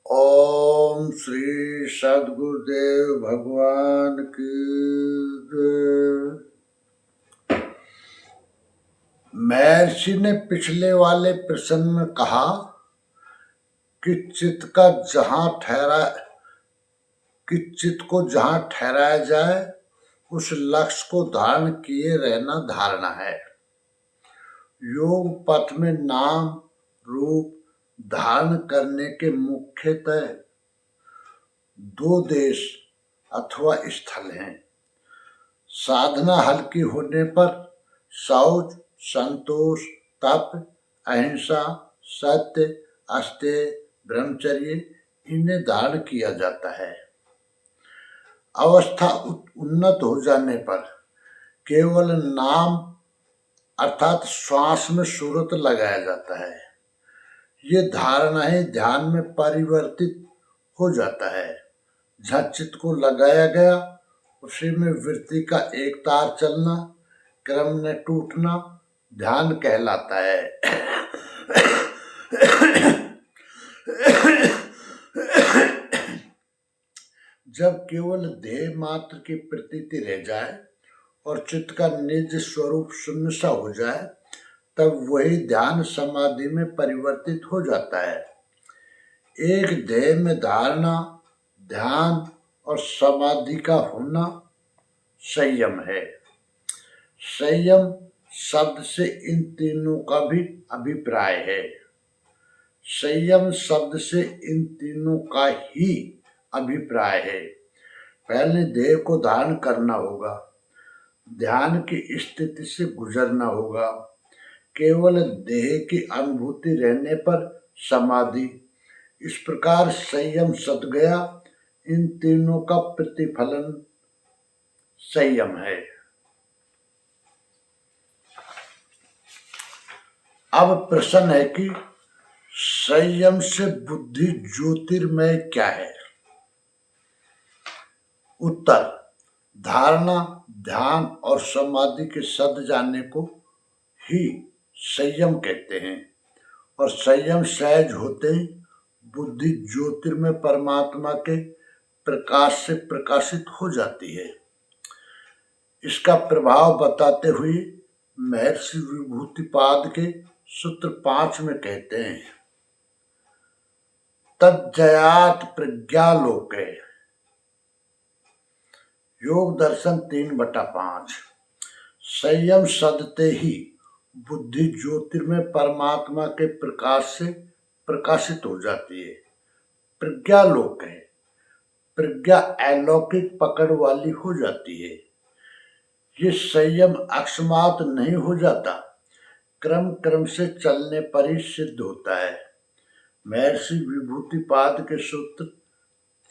ओम श्री सद्गुरुदेव भगवान की जय। महर्षि ने पिछले वाले प्रश्न में कहा कि चित्त को जहां ठहराया जाए उस लक्ष्य को धारण किए रहना धारणा है। योग पथ में नाम रूप धारण करने के मुख्यतः दो देश अथवा स्थल हैं। साधना हल्की होने पर शौच, संतोष, तप, अहिंसा, सत्य, अस्तेय, ब्रह्मचर्य इन्हें धारण किया जाता है। अवस्था उन्नत हो जाने पर केवल नाम अर्थात श्वास में सूरत लगाया जाता है। ये धारणाएं ध्यान में परिवर्तित हो जाता है। जहाँ चित्त को लगाया गया उसी में वृत्ति का एक तार चलना, क्रम न टूटना ध्यान कहलाता है। जब केवल देह मात्र की प्रतीति रह जाए और चित्त का निज स्वरूप शून्य सा हो जाए तब वही ध्यान समाधि में परिवर्तित हो जाता है। एक देह में धारणा, ध्यान और समाधि का होना संयम है। संयम शब्द से इन तीनों का भी अभिप्राय है। संयम शब्द से इन तीनों का ही अभिप्राय है। पहले देह को धारण करना होगा, ध्यान की स्थिति से गुजरना होगा, केवल देह की अनुभूति रहने पर समाधि। इस प्रकार संयम सद्गया इन तीनों का प्रतिफलन संयम है। अब प्रश्न है कि संयम से बुद्धि ज्योतिर्मय क्या है? उत्तर, धारणा, ध्यान और समाधि के सद जाने को ही संयम कहते हैं और संयम सहज होते ही बुद्धि ज्योतिर्मय परमात्मा के प्रकाश से प्रकाशित हो जाती है। इसका प्रभाव बताते हुए महर्षि विभूतिपाद के सूत्र 5 में कहते हैं, तज्जयात प्रज्ञालोके। योग दर्शन 3/5। संयम सदते ही बुद्धि ज्योतिर्मय परमात्मा के प्रकाश से प्रकाशित हो जाती है। प्रज्ञालोक है, प्रज्ञा अलौकिक पकड़ वाली हो जाती है। ये संयम अकस्मात नहीं हो जाता, क्रम क्रम से चलने पर ही सिद्ध होता है। महर्षि विभूतिपाद के सूत्र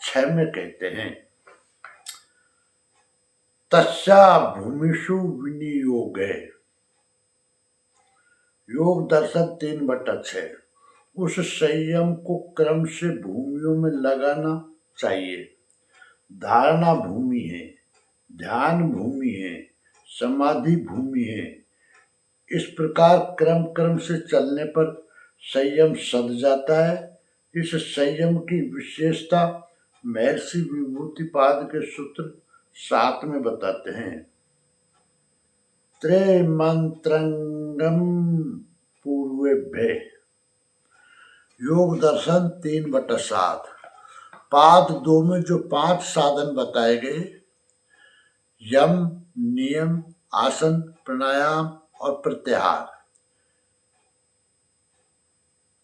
6 में कहते हैं, तस्या भूमिषु विनियोगे। योग दर्शन 3/6। उस संयम को क्रम से भूमियों में लगाना चाहिए। धारणा भूमि है, ध्यान भूमि है, समाधि भूमि है। इस प्रकार क्रम क्रम से चलने पर संयम सद जाता है। इस संयम की विशेषता महर्षि विभूतिपाद के सूत्र 7 में बताते हैं, त्रिमंत्रंगम पूर्वेभ्य। योग दर्शन 3/7। पाद 2 में जो 5 साधन बताए गए, यम, नियम, आसन, प्राणायाम और प्रत्याहार,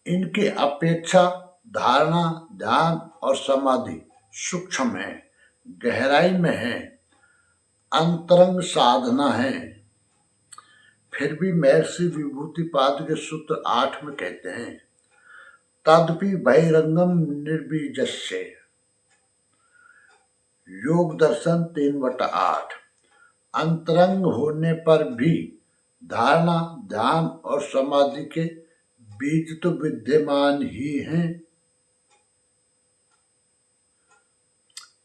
इनकी अपेक्षा धारणा, ध्यान और समाधि सूक्ष्म है, गहराई में है, अंतरंग साधना है। फिर भी महर्षि विभूतिपाद के सूत्र 8 में कहते हैं, तदपि बहिरंगम निर्बीजस्य। योग दर्शन 3/8। अंतरंग होने पर भी धारणा, ध्यान और समाधि के बीज तो विद्यमान ही हैं।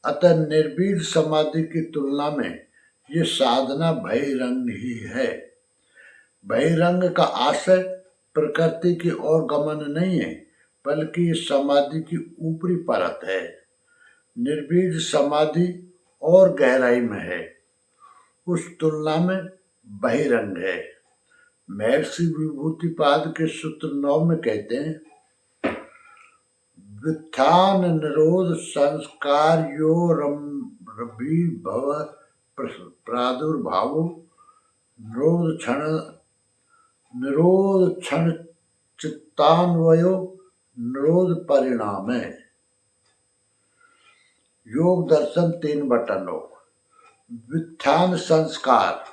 अतः निर्बीज समाधि की तुलना में ये साधना बहिरंग ही है। बहिरंग का आशय प्रकृति की ओर गमन नहीं है, बल्कि ये समाधि की ऊपरी परत है। निर्बीज समाधि और गहराई में है, उस तुलना में बहिरंग है। महर्षि विभूतिपाद के सूत्र 9 में कहते हैं, व्युत्थान निरोध संस्कार यो रविभव प्रादुर्भावो निरोध क्षण चित्तान्वयो निरोध परिणाम है। योग दर्शन 3/9। व्युत्थान संस्कार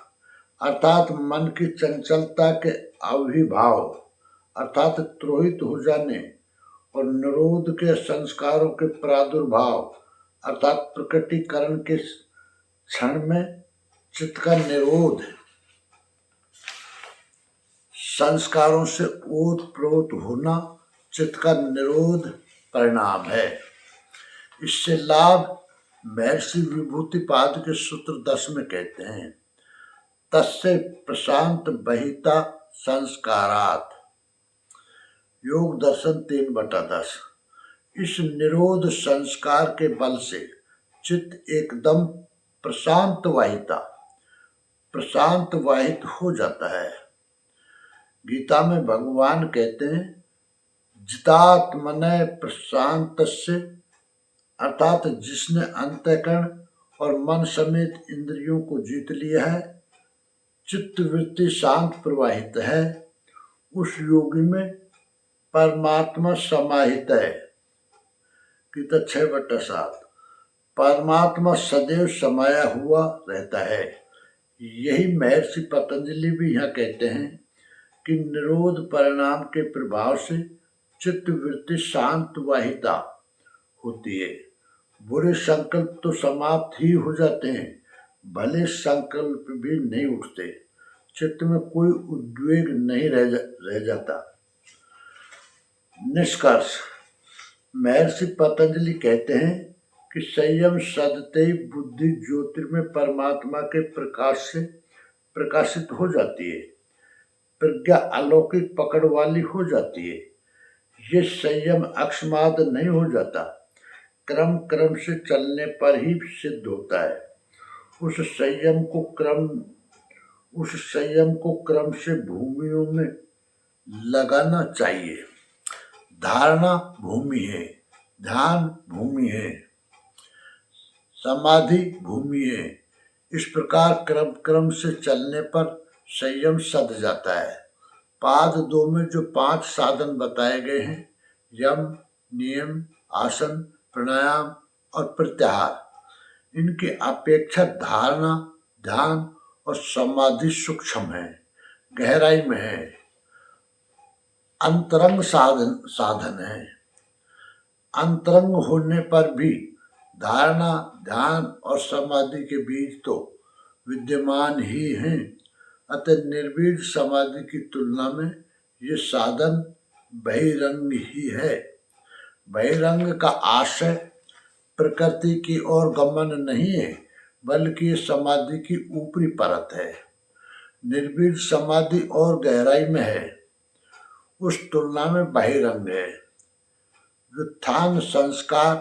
अर्थात मन की चंचलता के अभिभाव अर्थात त्रोहित हो जाने, और निरोध के संस्कारों के प्रादुर्भाव अर्थात प्रकटीकरण के क्षण में चित्त का निरोध संस्कारों से ओत-प्रोत होना चित्त का निरोध परिणाम है। इससे लाभ महर्षि विभूतिपाद के सूत्र 10 में कहते हैं, तस्य प्रशांत बहिता संस्कारात्। योग दर्शन 3/10। इस निरोध संस्कार के बल से चित्त एकदम प्रशांत वाहित हो जाता है। गीता में भगवान कहते हैं, जितात्मनः प्रशांतस्य, अर्थात जिसने अंतःकरण और मन समेत इंद्रियों को जीत लिया है, चित्त वृत्ति शांत प्रवाहित है, उस योगी में परमात्मा समाहित है। गीता 6/7। परमात्मा सदैव समाया हुआ रहता है। यही महर्षि पतंजलि भी यहाँ कहते हैं कि निरोध परिणाम के प्रभाव से चित्त वृत्ति शांत वाहिता होती है। बुरे संकल्प तो समाप्त ही हो जाते हैं, भले संकल्प भी नहीं उठते, चित्त में कोई उद्वेग नहीं रह जाता। निष्कर्ष, महर्षि पतंजलि कहते हैं कि संयम सदते बुद्धि ज्योतिर्मय परमात्मा के प्रकाश से प्रकाशित हो जाती है, प्रज्ञा अलौकिक पकड़ वाली हो जाती है। ये संयम अकस्मात नहीं हो जाता, क्रम से चलने पर ही सिद्ध होता है। उस संयम को क्रम से भूमियों में लगाना चाहिए। धारणा भूमि है, ध्यान भूमि है, समाधि भूमि है। इस प्रकार क्रम से चलने पर संयम सध जाता है। पाद 2 में जो 5 साधन बताए गए हैं, यम, नियम, आसन, प्राणायाम और प्रत्याहार, इनकी अपेक्षा धारणा, ध्यान और समाधि सूक्ष्म है, गहराई में है, अंतरंग साधन है। अंतरंग होने पर भी धारणा, ध्यान और समाधि के बीज तो विद्यमान ही हैं। अतः निर्बीज समाधि की तुलना में ये साधन बहिरंग ही है। बहिरंग का आशय प्रकृति की ओर गमन नहीं है, बल्कि ये समाधि की ऊपरी परत है। निर्बीज समाधि और गहराई में है, उस तुलना में बहिरंग है। व्युत्थान संस्कार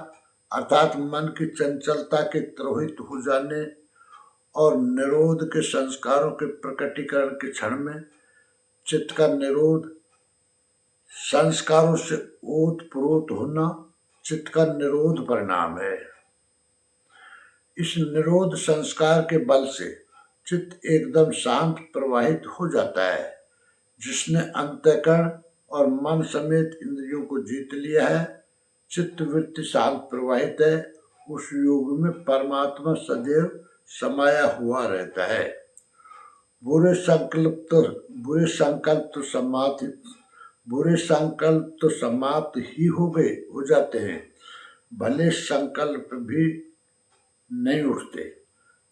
अर्थात मन की चंचलता के त्रोहित हो जाने और निरोध के संस्कारों के प्रकटीकरण के क्षण में चित्त का निरोध, संस्कारों से ओत-प्रोत होना चित्त का निरोध परिणाम है। इस निरोध संस्कार के बल से चित्त एकदम शांत प्रवाहित हो जाता है। जिसने अंतःकरण और मन समेत इंद्रियों को जीत लिया है, चित्त वृत्ति शांत प्रवाहित है, उस योग में परमात्मा सदैव समाया हुआ रहता है। बुरे संकल्प तो समाप्त ही हो जाते हैं, भले संकल्प भी नहीं उठते,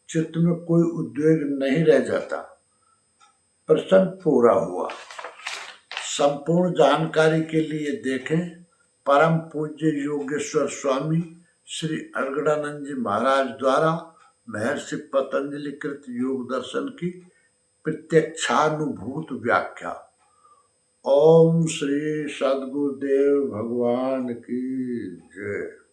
चित्त में कोई उद्वेग नहीं रह जाता। प्रश्न पूरा हुआ। संपूर्ण जानकारी के लिए देखें परम पूज्य योगेश्वर स्वामी श्री अलगड़ानंद जी महाराज द्वारा महर्षि पतंजलि कृत योग दर्शन की प्रत्यक्षानुभूत व्याख्या। ओम श्री सद्गुरुदेव भगवान की जय।